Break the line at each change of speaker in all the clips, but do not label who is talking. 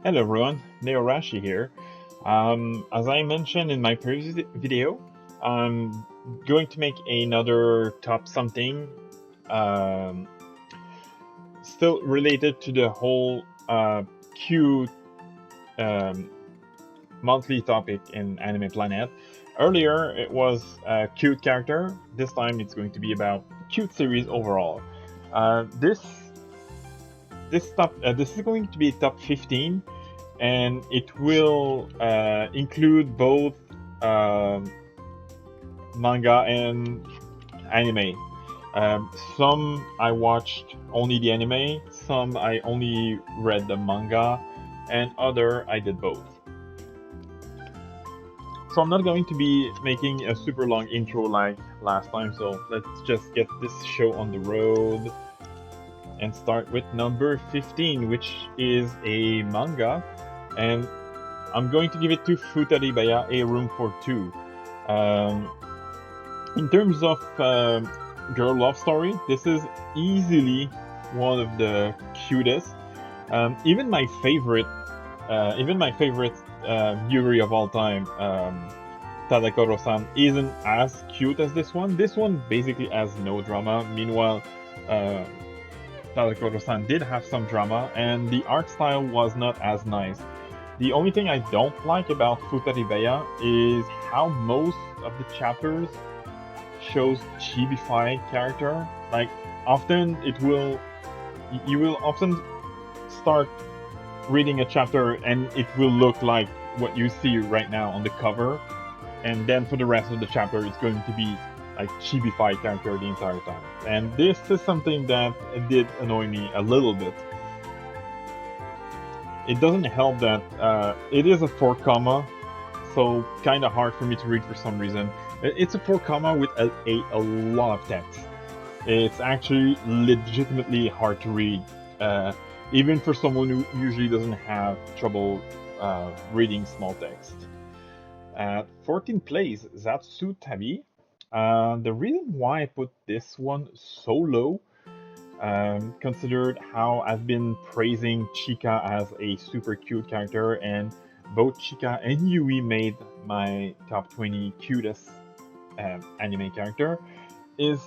Hello everyone, Neorashi here. As I mentioned in my previous video, I'm going to make another top something, um, still related to the whole cute um, monthly topic in Anime Planet. Earlier it was a cute character. This time it's going to be about cute series overall. This is going to be top 15, and it will include both um, manga and anime. Some I watched only the anime, some I only read the manga, and other I did both. So I'm not going to be making a super long intro like last time, so let's just get this show on the road and start with number 15, which is a manga, and I'm going to give it to Futaribaya, A Room for Two. Um, in terms of girl love story, this is easily one of the cutest. Even my favorite Yuri of all time, Tadakoro-san, isn't as cute as this one. This one basically has no drama. Meanwhile, uh, Tadakoro-san did have some drama, and the art style was not as nice. The only thing I don't like about Futaribeya is how most of the chapters shows chibi-fi character. Like, often you will often start reading a chapter and it will look like what you see right now on the cover, and then for the rest of the chapter it's going to be like chibi-fi character the entire time. And this is something that did annoy me a little bit. It doesn't help that it is a 4 comma, so kind of hard for me to read for some reason. It's a 4 comma with a lot of text. It's actually legitimately hard to read, even for someone who usually doesn't have trouble reading small text. At 14th place, Zatsu Tabi. The reason why I put this one so low, considered how I've been praising Chika as a super cute character, and both Chika and Yui made my top 20 cutest anime character, is,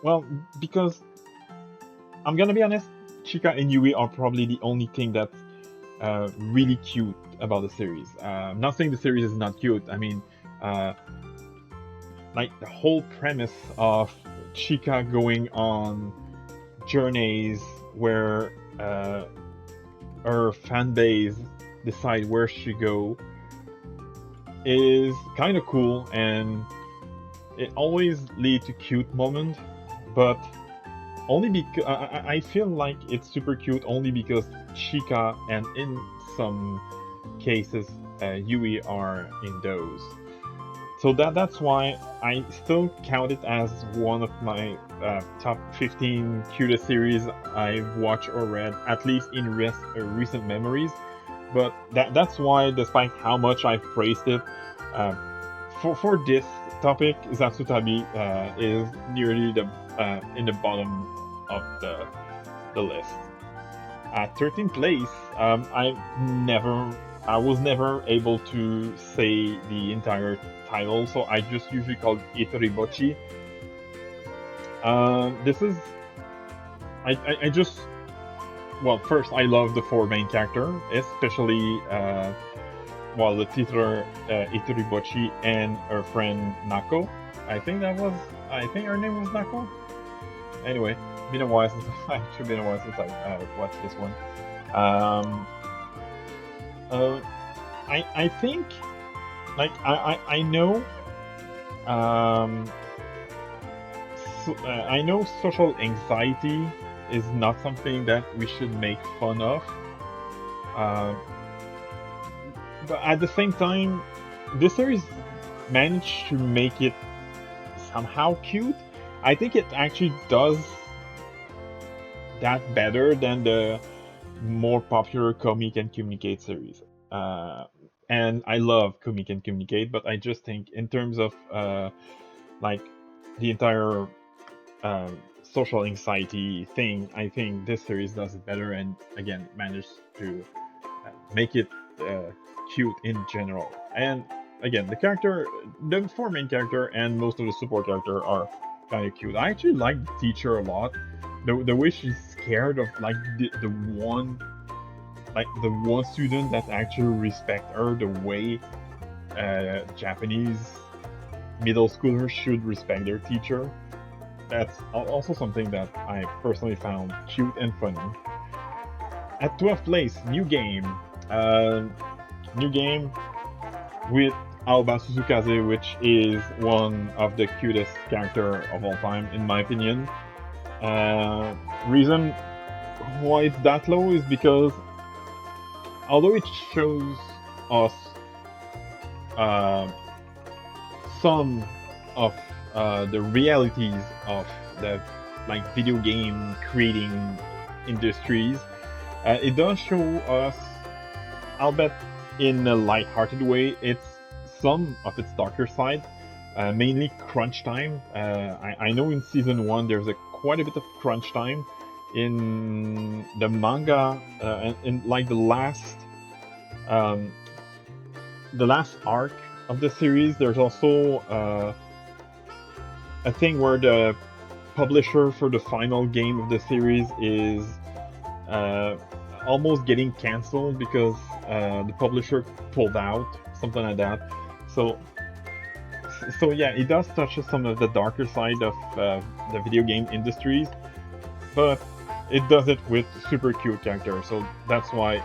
well, because I'm gonna be honest, Chika and Yui are probably the only thing that's really cute about the series. I'm not saying the series is not cute. I mean, uh, like the whole premise of Chika going on journeys where her fan base decide where she go is kind of cool, and it always leads to cute moment, but only because I feel like it's super cute only because Chika and in some cases Yui are in those. So that's why I still count it as one of my top 15 cutest series I've watched or read, at least in recent memories. But that's why, despite how much I've praised it, uh, for this topic, Zatsutabi is nearly the in the bottom of the list. At 13th place, I was never able to say the entire title, so I just usually call it Itoribochi. This is I just, well, first I love the four main character, especially the titular Itoribochi and her friend Nako. I think her name was Nako. Anyway, been a while since actually been a while since I watched this one. Um, uh, I think, like, I know, um, I know social anxiety is not something that we should make fun of. Uh, but at the same time, this series managed to make it somehow cute. I think it actually does that better than the more popular Comic and Communicate series. Uh, and I love Comic and Communicate, but I just think in terms of like the entire social anxiety thing, I think this series does it better, and again managed to make it uh, cute in general. And again, the four main character and most of the support character are kind of cute. I actually like the teacher a lot. The way she's scared of like the one student that actually respect her the way Japanese middle schoolers should respect their teacher. That's also something that I personally found cute and funny. At 12th place, new game. Uh, New game with Aoba Suzukaze, which is one of the cutest character of all time, in my opinion. Reason why it's that low is because although it shows us uh, some of the realities of the like video game creating industries, it does show us, albeit in a light-hearted way, it's some of its darker side, mainly crunch time. I know in season one there's quite a bit of crunch time in the manga, and in like um, the last arc of the series. There's also a thing where the publisher for the final game of the series is uh, almost getting canceled because the publisher pulled out, something like that. So, so yeah, it does touch some of the darker side of the video game industries, but it does it with super cute characters. So that's why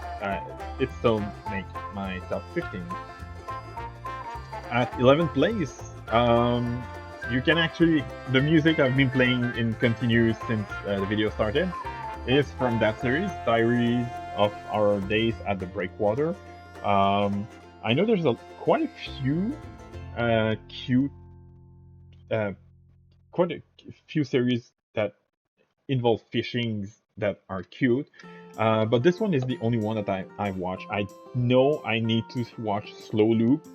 it still makes my top 15. At 11th place, you can actually, the music I've been playing in continuous since the video started is from that series, Diaries of Our Days at the Breakwater. I know there's quite a few cute, uh, quite a few series that involve fishings that are cute, but this one is the only one that I've watched. I know I need to watch Slow Loop.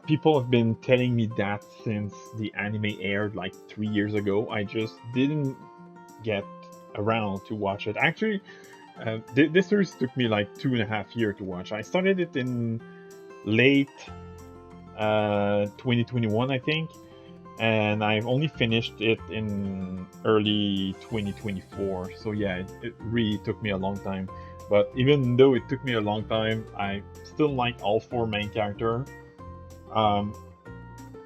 People have been telling me that since the anime aired like 3 years ago. I just didn't get around to watch it. Actually, this series took me like 2.5 years to watch. I started it in late 2021, I think, and I've only finished it in early 2024. So yeah, it really took me a long time. But even though it took me a long time, I still like all four main characters. Um,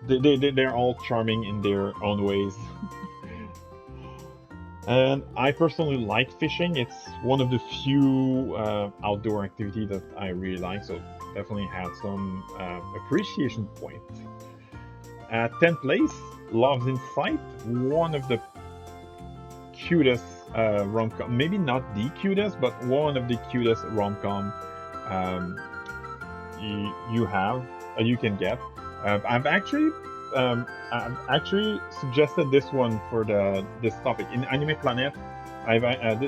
they're all charming in their own ways. And I personally like fishing. It's one of the few outdoor activity that I really like, so definitely had some appreciation point. At 10th place, Love's in Sight, one of the cutest rom-com, maybe not the cutest, but one of the cutest rom-com um, you can get. I've actually suggested this one for this topic in Anime Planet.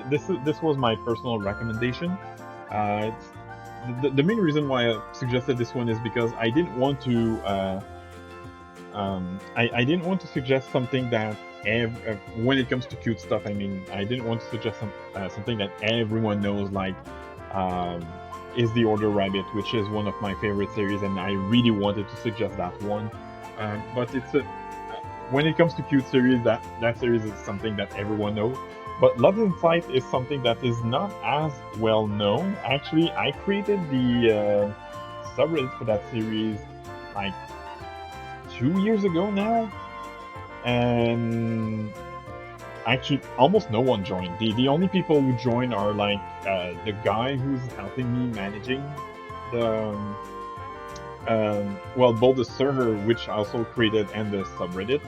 This was my personal recommendation. The main reason why I suggested this one is because I didn't want to I didn't want to suggest something that when it comes to cute stuff. I mean, I didn't want to suggest something that everyone knows, like is the Order Rabbit, which is one of my favorite series, and I really wanted to suggest that one. But when it comes to cute series, that series is something that everyone knows. But Love in Sight is something that is not as well known. Actually, I created the subreddit for that series like 2 years ago now, and actually almost no one joined. The only people who join are like the guy who's helping me managing the both the server, which I also created, and the subreddit,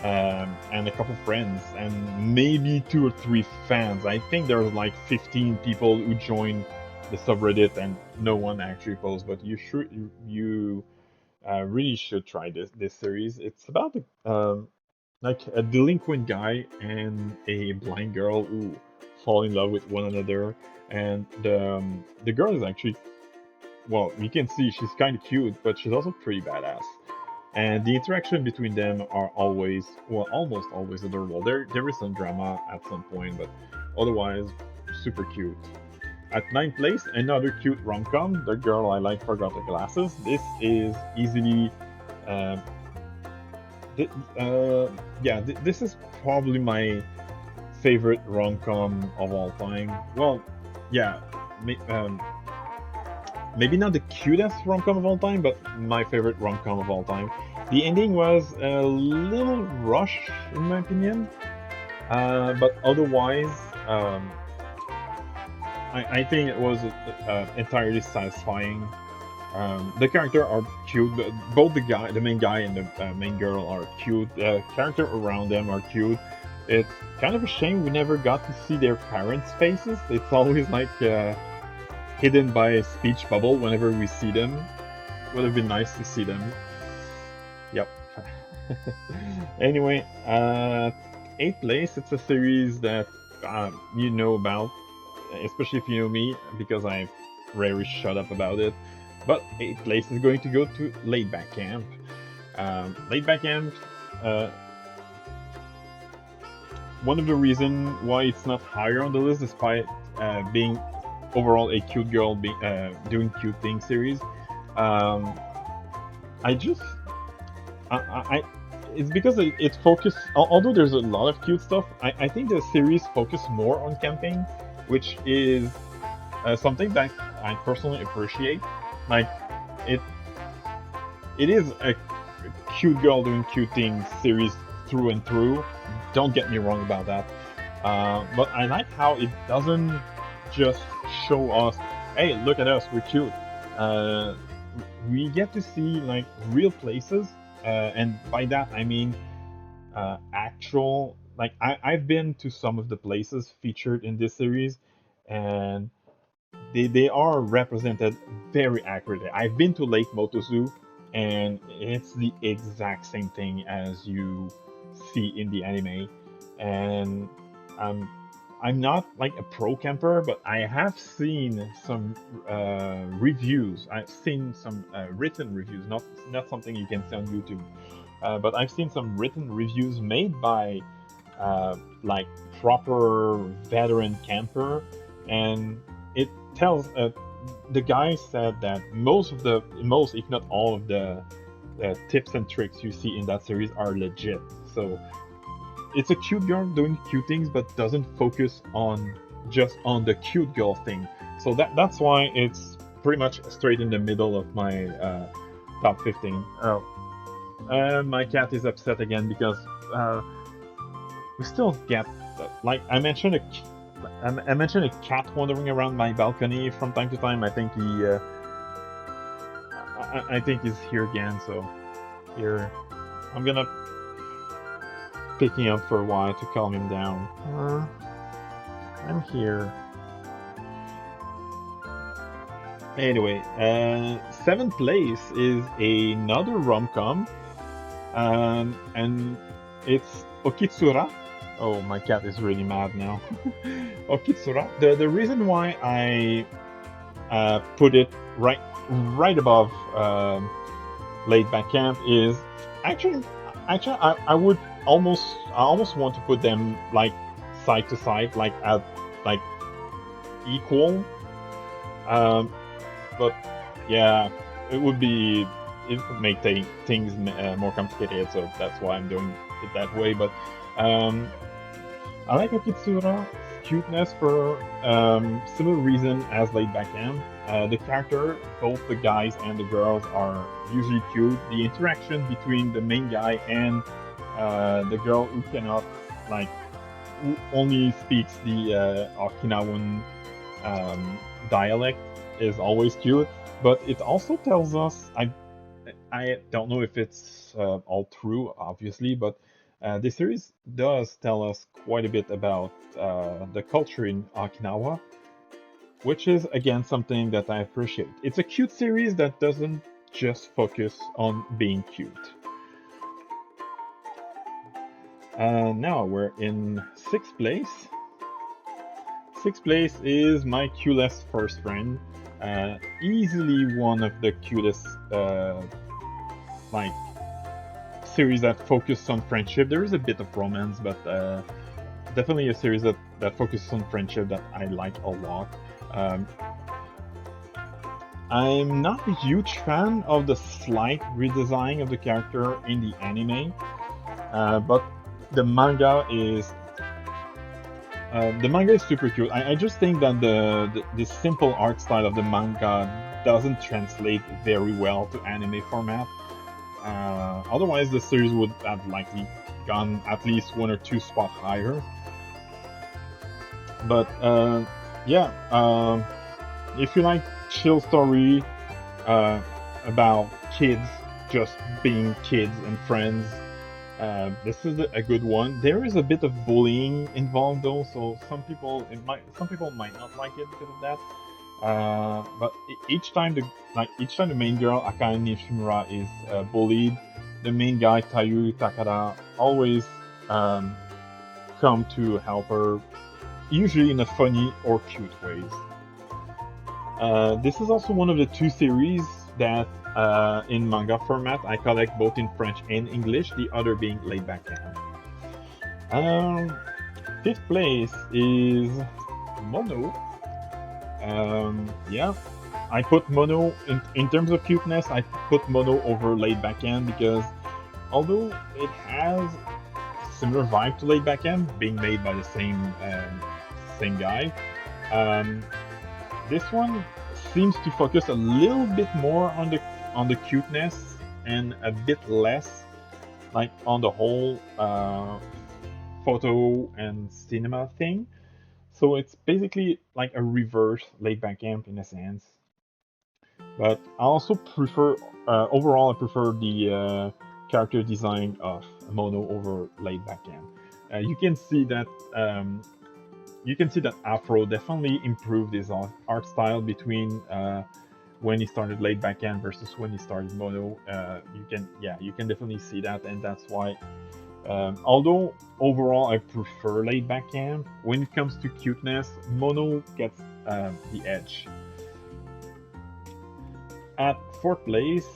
and a couple friends, and maybe 2 or 3 fans. I think there's like 15 people who joined the subreddit, and no one actually posts. But you really should try this series. It's about like a delinquent guy and a blind girl who fall in love with one another, and the girl is actually, well, you can see she's kind of cute, but she's also pretty badass. And the interaction between them are always, well, almost always adorable. There is some drama at some point, but otherwise super cute. At ninth place, another cute rom-com. The girl I like forgot her glasses. This is easily, uh, th- uh, yeah, this is probably my favorite rom-com of all time. Well, yeah, maybe not the cutest rom-com of all time, but my favorite rom-com of all time. The ending was a little rushed, in my opinion, but otherwise, um, I think it was entirely satisfying. The characters are cute. Both the main guy, and the main girl are cute. The character around them are cute. It's kind of a shame we never got to see their parents' faces. It's always like hidden by a speech bubble whenever we see them. Would have been nice to see them. Yep. Anyway, eighth place. It's a series that you know about, especially if you know me, because I rarely shut up about it. But eighth place is going to go to Laid Back Camp. Laid Back Camp. One of the reasons why it's not higher on the list, despite being overall a cute girl doing cute things series, I just it's because it focused. Although there's a lot of cute stuff, I think the series focused more on camping, which is something that I personally appreciate. Like it, it is a cute girl doing cute things series through and through. Don't get me wrong about that. But I like how it doesn't just show us, hey, look at us, we're cute. We get to see like real places, and by that I mean actual. Like I've been to some of the places featured in this series, and they are represented very accurately. I've been to Lake Motozu, and it's the exact same thing as you see in the anime. And I'm not like a pro camper, but I have seen some reviews. I've seen some written reviews, not something you can see on YouTube. But I've seen some written reviews made by like proper veteran camper, and it tells the guy said that most if not all of the tips and tricks you see in that series are legit. So it's a cute girl doing cute things, but doesn't focus on just on the cute girl thing. So that's why it's pretty much straight in the middle of my top 15. Oh, and my cat is upset again because we still get like I mentioned a cat wandering around my balcony from time to time. I think I think he's here again. So here I'm gonna pick him up for a while to calm him down. I'm here. Anyway, seventh place is another rom-com, and it's Okitsura. Oh, my cat is really mad now. Okitsura. The reason why I put it right above Laid Back Camp is actually I would almost want to put them like side to side, like at like equal. But yeah, it would make things more complicated, so that's why I'm doing it that way. But I like Okitsura's cuteness for similar reason as Laid Back Camp. The character, both the guys and the girls, are usually cute. The interaction between the main guy and the girl who cannot, like, who only speaks the Okinawan dialect is always cute. But it also tells us, I don't know if it's all true, obviously, but the series does tell us quite a bit about the culture in Okinawa, which is again something that I appreciate. It's a cute series that doesn't just focus on being cute. Now we're in sixth place. Sixth place is my cutest first friend. Easily one of the cutest like series that focus on friendship. There is a bit of romance, but definitely a series that focuses on friendship that I like a lot. Um, I'm not a huge fan of the slight redesign of the character in the anime, but the manga is the manga is super cute. I just think that the simple art style of the manga doesn't translate very well to anime format. Otherwise, the series would have likely gone at least one or two spots higher. But yeah, if you like chill story uh, about kids just being kids and friends, this is a good one. There is a bit of bullying involved though, so some people might not like it because of that. But each time the main girl Akane Nishimura is bullied, the main guy Tayu Takada always um, come to help her, usually in a funny or cute ways. This is also one of the two series that in manga format I collect both in French and English, the other being Laid Back Camp. Fifth place is Mono. Yeah, I put Mono in terms of cuteness. I put Mono over Laid Back Camp because although it has similar vibe to Laid Back Camp, being made by the same guy, um, this one seems to focus a little bit more on the cuteness and a bit less like on the whole photo and cinema thing. So it's basically like a reverse Laid Back Camp in a sense. But I also prefer overall I prefer the character design of Mono over Laid Back Camp. You can see that Afro definitely improved his art style between when he started Laid Back Camp versus when he started Mono. You can definitely see that, and that's why. Although overall I prefer Laid Back Camp, when it comes to cuteness, Mono gets the edge. At fourth place,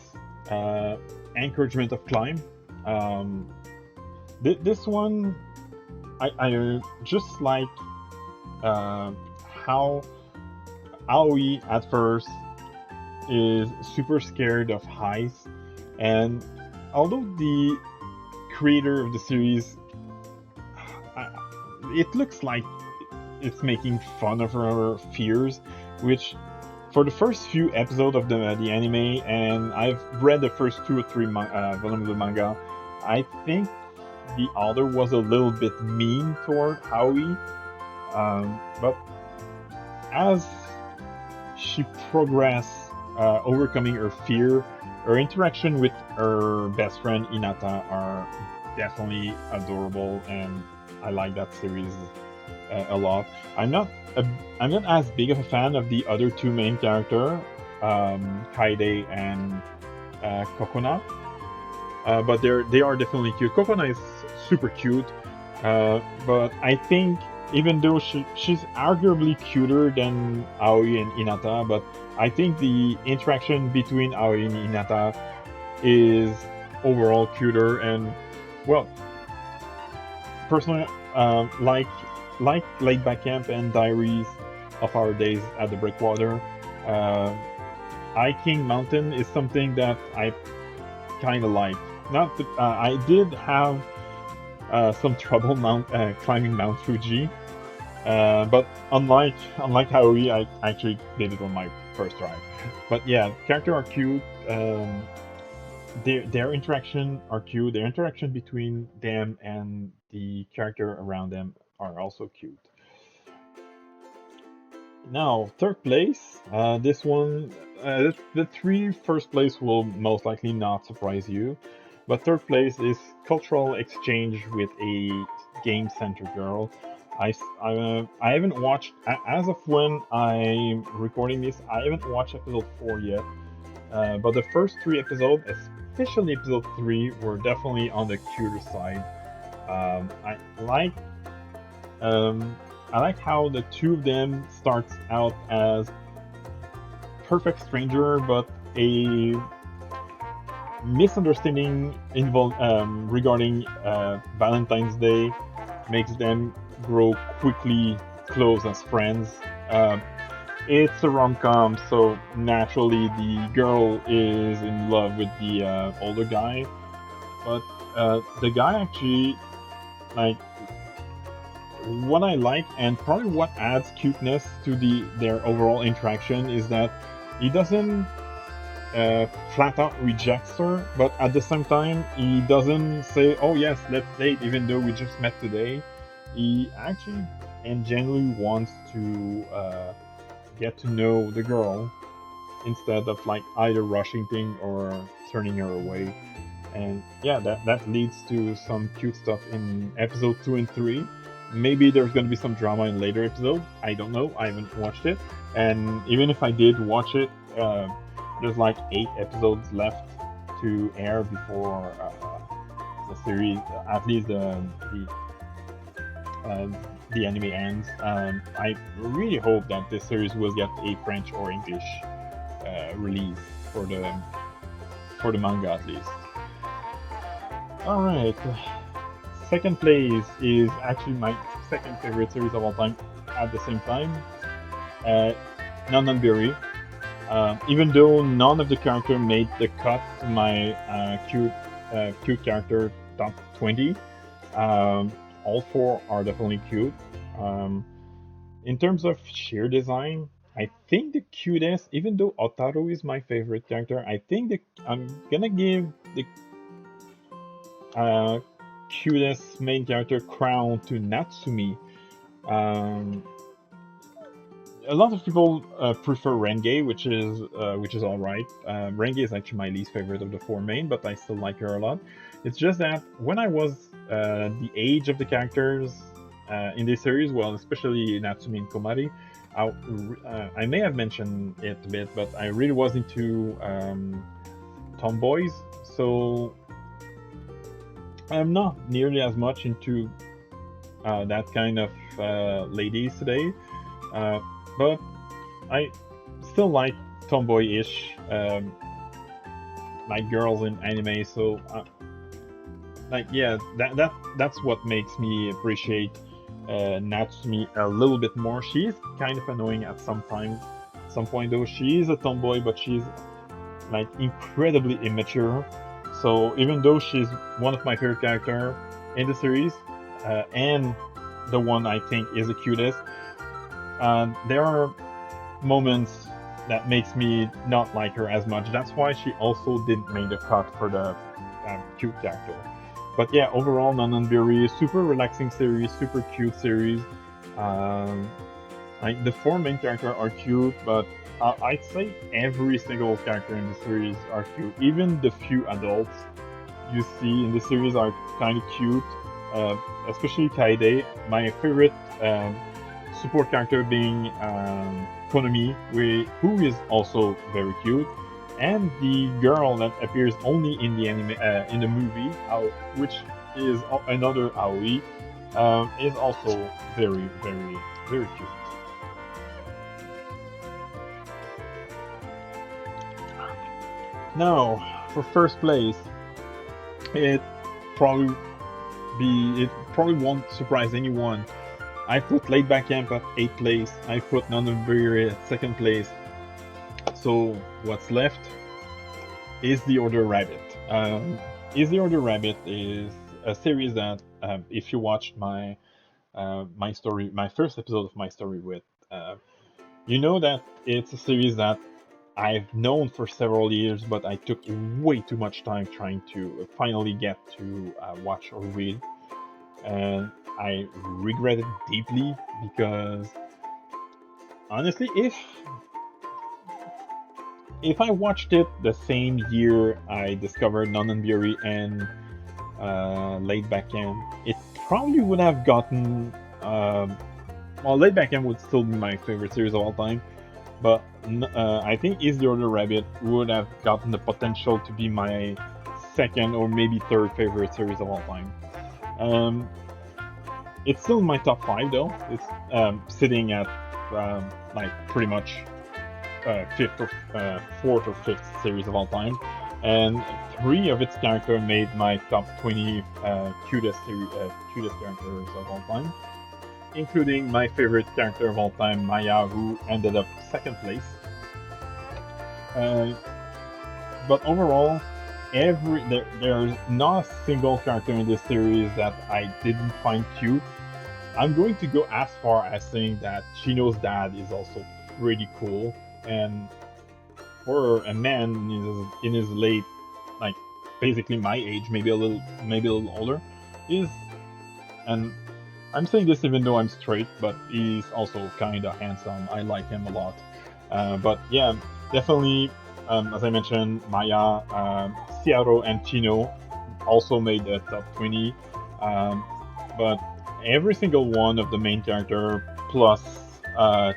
Encouragement of Climb. Um, this one, I just like how Aoi at first is super scared of heights, and although the creator of the series, it looks like it's making fun of her fears, which for the first few episodes of the anime, and I've read the first two or three volumes of the manga, I think the author was a little bit mean toward Aoi. But as she progressed, overcoming her fear, her interaction with her best friend Inata are definitely adorable, and I like that series a lot. I'm not as big of a fan of the other two main characters, Kaide and Kokona, but they are definitely cute. Kokona is super cute, but I think even though she's arguably cuter than Aoi and Inata, but I think the interaction between Aoi and Inata is overall cuter, and well, personally, like Laid Back Camp and Diaries of Our Days at the Breakwater, Hiking Mountain is something that I kind of like. Not that, I did have some trouble climbing Mount Fuji, but unlike Haori, I actually did it on my first try. But yeah, characters are cute. Their interaction are cute. Their interaction between them and the character around them are also cute. Now, third place. This one, the three first place will most likely not surprise you, but third place is cultural exchange with a game center girl. I haven't watched as of when I'm recording this. I haven't watched episode 4 yet, but the first three episodes, especially episode 3, were definitely on the cuter side. I like I like how the two of them starts out as perfect stranger, but a misunderstanding regarding Valentine's Day makes them grow quickly close as friends. it's a rom-com, so naturally the girl is in love with the older guy, but the guy actually, like, what I like and probably what adds cuteness to their overall interaction is that he doesn't uh, flat out rejects her, but at the same time he doesn't say, "Oh yes, let's date," even though we just met today. He actually and genuinely wants to get to know the girl instead of like either rushing things or turning her away. And yeah, that leads to some cute stuff in episode 2 and 3. Maybe there's going to be some drama in later episodes. I don't know. I haven't watched it. And even if I did watch it, there's like 8 episodes left to air before the series, at least uh, the anime ends. I really hope that this series will get a French or English release for the manga at least. All right. Second place is actually my second favorite series of all time at the same time. Uh, Non-Berry. Even though none of the character made the cut to my cute character top 20, um, all four are definitely cute. Um, in terms of sheer design, I think the cutest, even though Otaru is my favorite character, I think I'm gonna give the uh, cutest main character crown to Natsumi. Um, a lot of people prefer Renge, which is all right. Renge is actually my least favorite of the four main, but I still like her a lot. It's just that when I was the age of the characters in this series, well, especially Natsumi and Komari, I may have mentioned it a bit, but I really was into tomboys, so I'm not nearly as much into that kind of ladies today. Uh, but I still like tomboy-ish, like girls in anime. So, like, yeah, that's what makes me appreciate Natsumi a little bit more. She's kind of annoying at some point though. She is a tomboy, but she's like incredibly immature. So even though she's one of my favorite characters in the series, and the one I think is the cutest, there are moments that makes me not like her as much. That's why she also didn't make the cut for the cute character. But yeah, overall, Nananbiri, super relaxing series, super cute series. Um, like the four main characters are cute, but I'd say every single character in the series are cute. Even the few adults you see in the series are kind of cute, especially Kaede. My favorite support character being Konomi, who is also very cute, and the girl that appears only in the anime, in the movie, which is another Aoi, is also very, very, very cute. Now, for first place, it probably it probably won't surprise anyone. I put Laid Back Camp at 8th place. I put Nonobiri at 2nd place. So what's left is The Order Rabbit. Is The Order Rabbit is a series that, if you watched my story, my first episode of my story with, you know that it's a series that I've known for several years, but I took way too much time trying to finally get to watch or read. And I regret it deeply because honestly, if I watched it the same year I discovered Nononburi and Laid Back Camp, it probably would have gotten. Well, Laid Back Camp would still be my favorite series of all time, but I think Is the Order Rabbit would have gotten the potential to be my second or maybe third favorite series of all time. It's still in my top 5 though. It's sitting at like pretty much fifth or fourth or fifth series of all time, and 3 of its characters made my top 20 cutest characters of all time. including my favorite character of all time, Maya, who ended up second place. Uh, but overall, there's not a single character in this series that I didn't find cute. I'm going to go as far as saying that Chino's dad is also pretty cool, and for a man in his late, like basically my age, maybe a little older, is, and I'm saying this even though I'm straight, but he's also kind of handsome. I like him a lot. But yeah, definitely, as I mentioned, Maya, Ciaro, and Chino also made the top 20. But every single one of the main character plus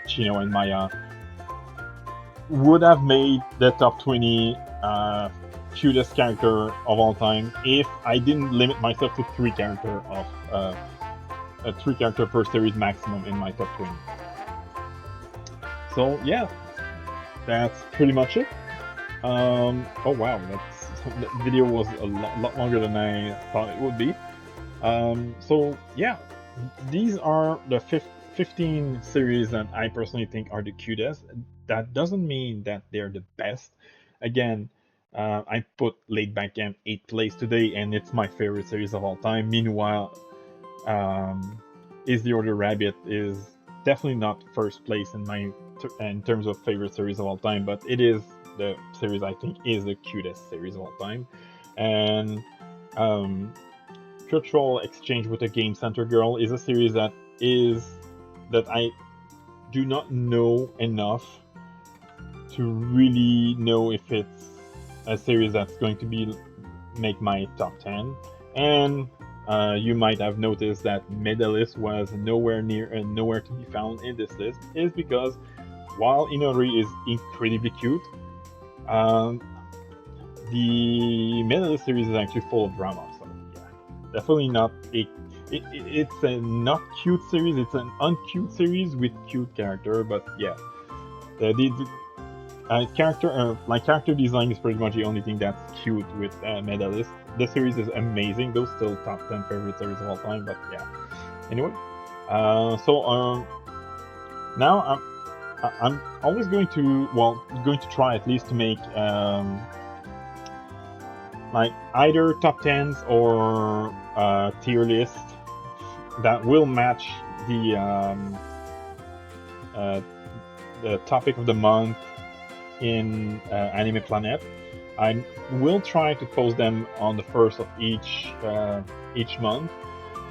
Chino and Maya would have made the top 20 cutest character of all time if I didn't limit myself to three character per series maximum in my top 20. So yeah, that's pretty much it. Oh wow, that video was a lot longer than I thought it would be. So yeah, these are the 15 series that I personally think are the cutest. That doesn't mean that they're the best. Again, I put Laid Back Camp 8th place today, and it's my favorite series of all time. Meanwhile, Is the Order Rabbit is definitely not first place in terms of favorite series of all time, but it is the series I think is the cutest series of all time. And Cultural Exchange with a Game Center Girl is a series that I do not know enough to really know if it's a series that's going to make my top 10. And you might have noticed that Medalist was nowhere to be found in this list, is because while Inori is incredibly cute, the Medalist series is actually full of drama. So yeah, definitely not it's a not cute series. It's an uncute series with cute character. But yeah, character design is pretty much the only thing that's cute with Medalist. The series is amazing. Those still top 10 favorite series of all time. But yeah, anyway, now I'm always going to try at least to make like either top 10s or tier list that will match the topic of the month in Anime Planet. I will try to post them on the first of each month.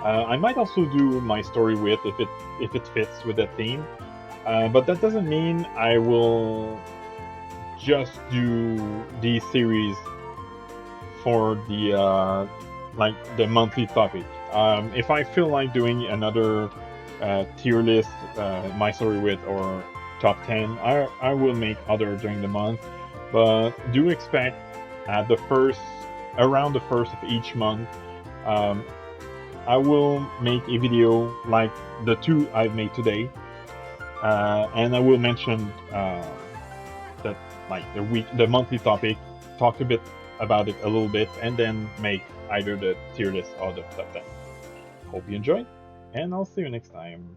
I might also do my story with if it fits with the theme, but that doesn't mean I will just do these series for the monthly topic. If I feel like doing another tier list, my story with or top 10, I will make other during the month. But do expect around the first of each month, I will make a video like the two I've made today, and I will mention that like the monthly topic, talk a bit about it a little bit, and then make either the tier list or the top 10. Hope you enjoyed, and I'll see you next time.